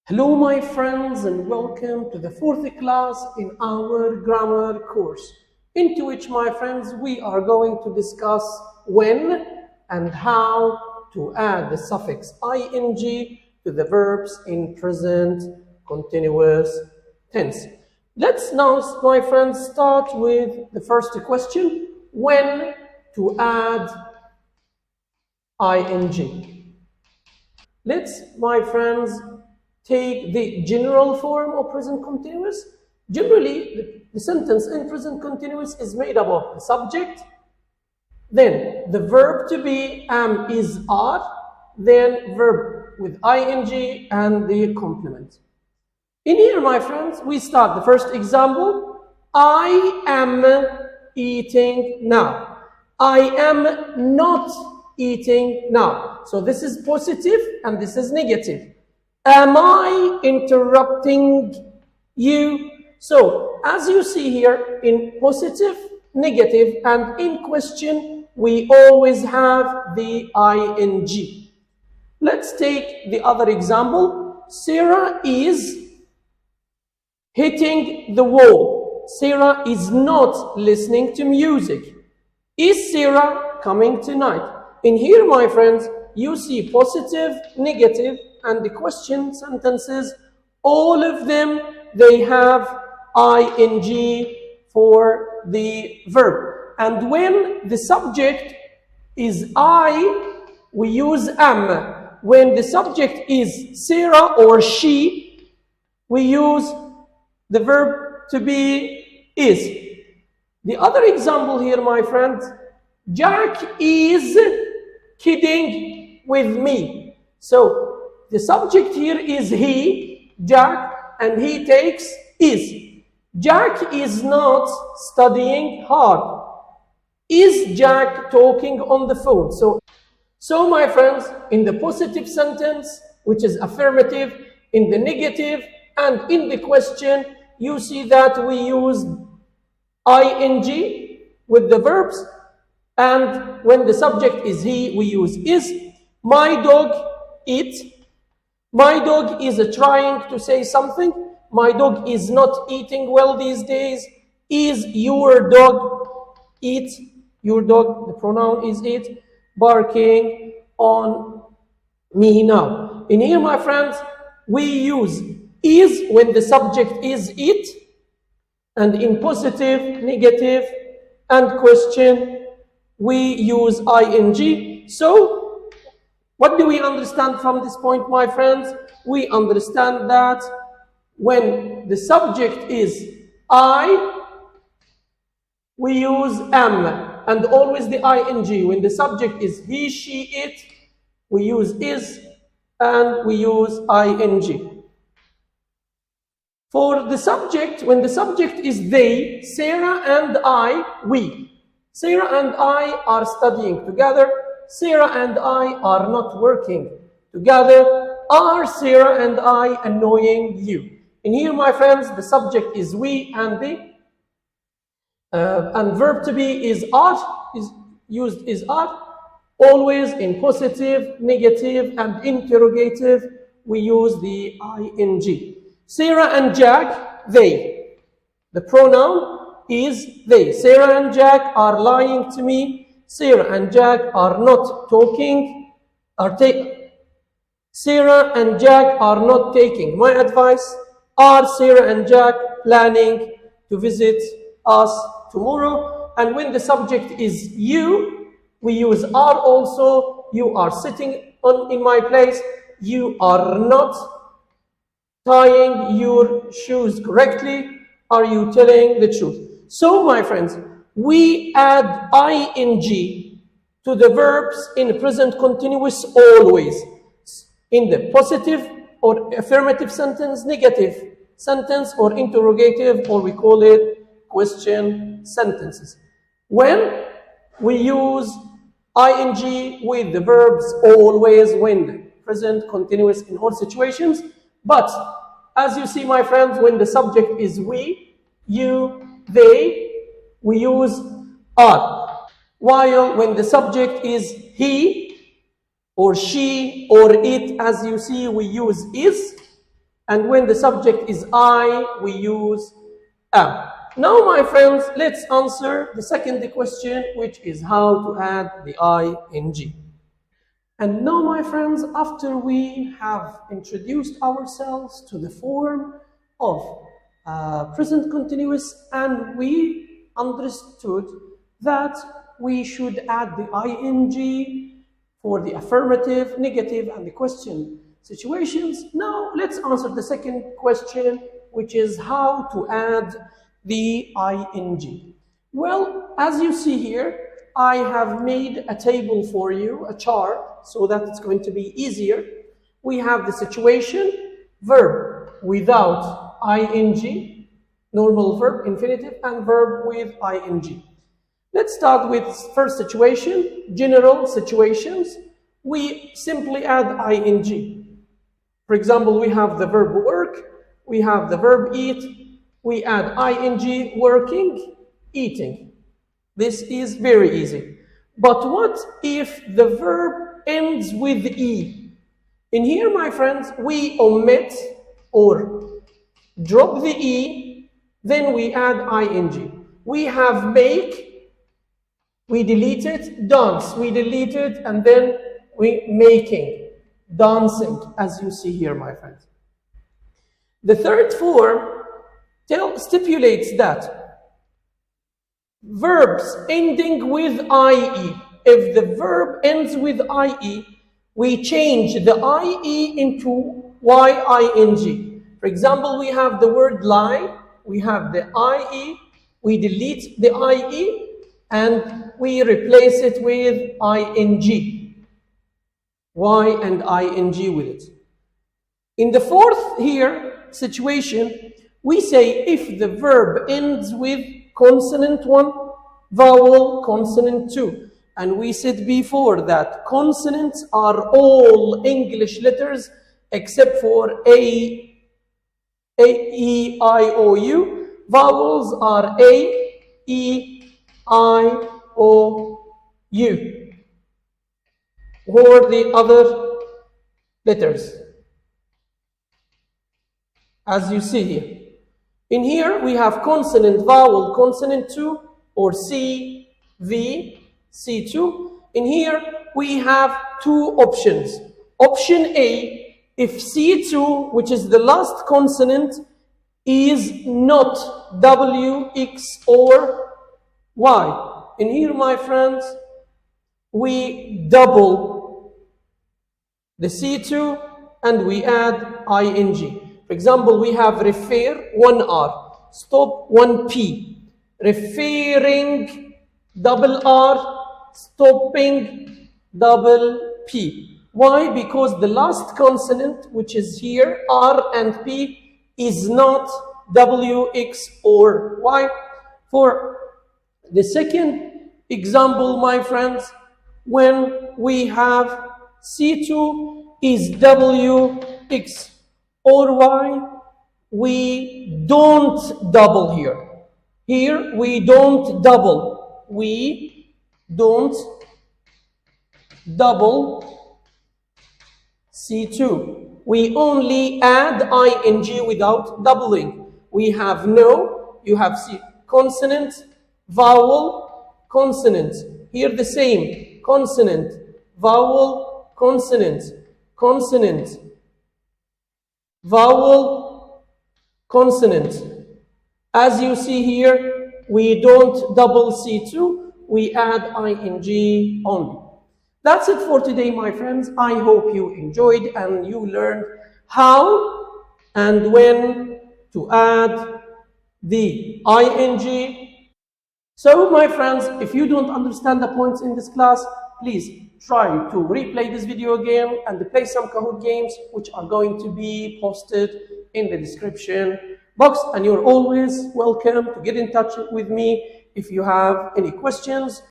Hello my friends and welcome to the fourth class in our grammar course, into which my friends we are going to discuss when and how to add the suffix ing to the verbs in present continuous tense. Let's now, my friends, start with the first question, when to add ing. Let's, my friends, take the general form of present continuous. Generally, the sentence in present continuous is made up of the subject, then the verb to be, am, is, are, then verb with ing and the complement. In here, my friends, we start the first example. I am eating now. I am not eating now. So this is positive and this is negative. Am I interrupting you? So, as you see here, in positive, negative, and in question, we always have the ing. Let's take the other example. Sarah is hitting the wall. Sarah is not listening to music. Is Sarah coming tonight? In here, my friends, you see positive, negative, and the question sentences, all of them, they have ing for the verb. And when the subject is I, we use am. When the subject is Sarah or she, we use the verb to be is. The other example here, my friends, Jack is kidding with me. So the subject here is he, Jack, and he takes is. Jack is not studying hard. Is Jack talking on the phone? So my friends, in the positive sentence, which is affirmative, in the negative, and in the question, you see that we use ing with the verbs, and when the subject is he, we use is. My dog, it. My dog is trying to say something. My dog is not eating well these days. Is your dog, it, your dog, the pronoun is it, barking on me now. In here, my friends, we use is when the subject is it, and in positive, negative, and question, we use ing. So, what do we understand from this point, my friends? We understand that when the subject is I, we use am, and always the ing. When the subject is he, she, it, we use is, and we use ing. For the subject, when the subject is they, Sarah and I, we. Sarah and I are studying together. Sarah and I are not working together. Are Sarah and I annoying you? In here, my friends, the subject is we, and the and verb to be is are, is used is are. Always in positive, negative, and interrogative, we use the ing. Sarah and Jack, they. The pronoun is they. Sarah and Jack are lying to me. Sarah and Jack are not talking, Sarah and Jack are not taking my advice. Are Sarah and Jack planning to visit us tomorrow? And when the subject is you, we use are also. You are sitting in my place. You are not tying your shoes correctly. Are you telling the truth? So, my friends, we add ing to the verbs in present continuous always. In the positive or affirmative sentence, negative sentence, or interrogative, or we call it question sentences. When we use ing with the verbs always, when present continuous in all situations. But as you see, my friends, when the subject is we, you, they, we use are. While when the subject is he or she or it, as you see, we use is. And when the subject is I, we use am. Now, my friends, let's answer the second question, which is how to add the ing. And now, my friends, after we have introduced ourselves to the form of present continuous, and we understood that we should add the ing for the affirmative, negative, and the question situations. Now, let's answer the second question, which is how to add the ing. Well, as you see here, I have made a table for you, a chart, so that it's going to be easier. We have the situation, verb without ing, normal verb, infinitive, and verb with ing. Let's start with first situation, general situations. We simply add ing. For example, we have the verb work, we have the verb eat, we add ing, working, eating. This is very easy. But what if the verb ends with e? In here, my friends, we omit or drop the e, then we add ing. We have make, we delete it, dance, we delete it, and then we making, dancing, as you see here, my friends. The third form stipulates that verbs ending with ie, if the verb ends with ie, we change the ie into ing. For example, we have the word lie, we have the ie, we delete the ie, and we replace it with ing. Y and ing with it. In the fourth here situation, we say if the verb ends with consonant 1, vowel consonant 2. And we said before that consonants are all English letters except for A, E, I, O, U. Vowels are A, E, I, O, U, or the other letters, as you see here. In here, we have consonant, vowel, consonant 2, or C, V, C2. In here, we have two options. Option A, if C2, which is the last consonant, is not W, X, or Y. In here, my friends, we double the C2 and we add ing. For example, we have refer, 1 R, stop, 1 P, referring, double R, stopping, double P. Why? Because the last consonant, which is here, R and P, is not W, X, or Y. For the second example, my friends, when we have C2 is W, X, or Y, we don't double here. Here, we don't double. We don't double C2. We only add ing without doubling. We have no, you have C, consonant, vowel, consonant. Here the same, consonant, vowel, consonant, consonant, vowel, consonant. As you see here, we don't double C2, we add ing only. That's it for today, my friends. I hope you enjoyed and you learned how and when to add the ing. So, my friends, if you don't understand the points in this class, please try to replay this video again and play some Kahoot games, which are going to be posted in the description box. And you're always welcome to get in touch with me if you have any questions